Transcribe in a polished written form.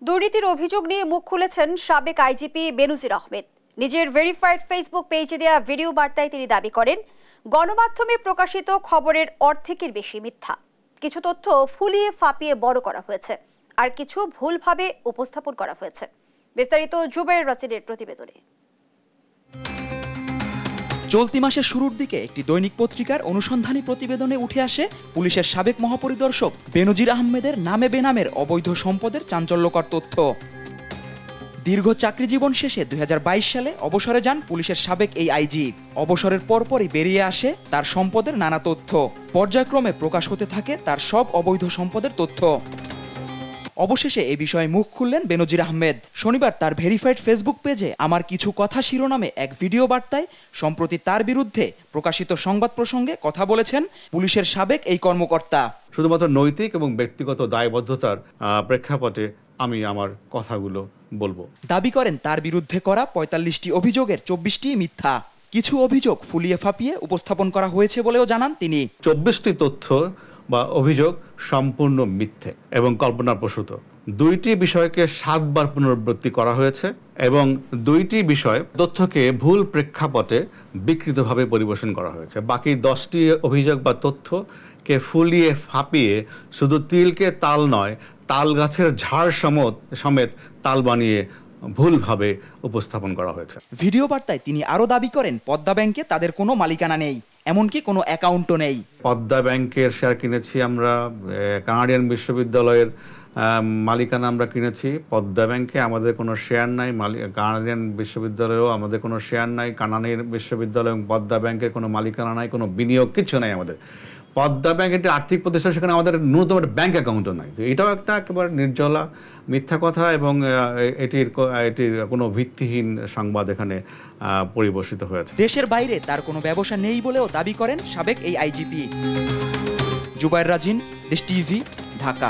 দুর্নীতির অভিযোগ নিয়ে মুখ খুলেছেন সাবেক আইজিপি বেনজির আহমেদ। নিজের ভেরিফাইড ফেসবুক পেজে দেওয়া ভিডিও বার্তায় তিনি দাবি করেন, গণমাধ্যমে প্রকাশিত খবরের অর্ধেকের বেশি মিথ্যা। কিছু তথ্য ফুলিয়ে ফাঁপিয়ে বড় করা হয়েছে, আর কিছু ভুলভাবে উপস্থাপন করা হয়েছে। বিস্তারিত জুবায়ের রাসিনের প্রতিবেদনে। চলতি মাসের শুরুর দিকে একটি দৈনিক পত্রিকার অনুসন্ধানী প্রতিবেদনে উঠে আসে পুলিশের সাবেক মহাপরিদর্শক বেনজির আহমেদের নামে বেনামের অবৈধ সম্পদের চাঞ্চল্যকর তথ্য। দীর্ঘ চাকরি জীবন শেষে 2022 সালে অবসরে যান পুলিশের সাবেক এই আইজি। অবসরের পরপরই বেরিয়ে আসে তার সম্পদের নানা তথ্য। পর্যায়ক্রমে প্রকাশ হতে থাকে তার সব অবৈধ সম্পদের তথ্য। অবশেষে এ বিষয়ে মুখ খুললেন বেনজির আহমেদ। শনিবার তার ভেরিফাইড ফেসবুক পেজে আমার কিছু কথা শিরোনামে এক ভিডিও বার্তায় সম্প্রতি তার বিরুদ্ধে প্রকাশিত সংবাদ প্রসঙ্গে কথা বলেছেন পুলিশের সাবেক এই কর্মকর্তা। শুধুমাত্র নৈতিক এবং ব্যক্তিগত দায়বদ্ধতার প্রেক্ষাপটে আমি আমার কথাগুলো বলবো। দাবি করেন তার বিরুদ্ধে করা 45টি অভিযোগের 24টি মিথ্যা। কিছু অভিযোগ ফুলিয়ে ফাঁপিয়ে উপস্থাপন করা হয়েছে বলেও জানান তিনি। 24টি তথ্য বা অভিযোগ সম্পূর্ণ মিথ্যে এবং কল্পনাপ্রসূত। 2টি বিষয়কে 7 বার পুনরাবৃত্তি করা হয়েছে এবং 2টি বিষয় তথ্যকে ভুল প্রেক্ষাপটে বিকৃতভাবে পরিবেশন করা হয়েছে। বাকি 10টি অভিযোগ বা তথ্যকে ফুলিয়ে ফাঁপিয়ে শুধু তিলকে তাল নয়, তাল গাছের ঝাড় সমেত তাল বানিয়ে ভুলভাবে উপস্থাপন করা হয়েছে। ভিডিও বার্তায় তিনি আরও দাবি করেন পদ্মা ব্যাংকে তাদের কোনো মালিকানা নেই, এমনকি কোনো অ্যাকাউন্টও নেই। পদ্মা ব্যাংকের শেয়ার কিনেছি আমরা, কানাডিয়ান বিশ্ববিদ্যালয়ের মালিকানা আমরা কিনেছি। পদ্মা ব্যাংকে আমাদের কোনো শেয়ার নাই, কানাডিয়ান বিশ্ববিদ্যালয়েও আমাদের কোনো শেয়ার নাই। কানাডিয়ান বিশ্ববিদ্যালয় এবং পদ্মা ব্যাংকের কোনো মালিকানা নাই, কোনো বিনিয়োগ কিছু নাই আমাদের। পদ্মা ব্যাংক একটি আর্থিক প্রতিষ্ঠান, সেখানে আমাদের ন্যূনতম একটা ব্যাংক অ্যাকাউন্টও নাই। এটাও একটা একেবারে নির্জলা মিথ্যা কথা এবং এটির কোনো ভিত্তিহীন সংবাদ এখানে পরিবেশিত হয়েছে। দেশের বাইরে তার কোনো ব্যবসা নেই বলেও দাবি করেন সাবেক এই আইজিপি। জুবায়ের রাজিন, দেশ টিভি, ঢাকা।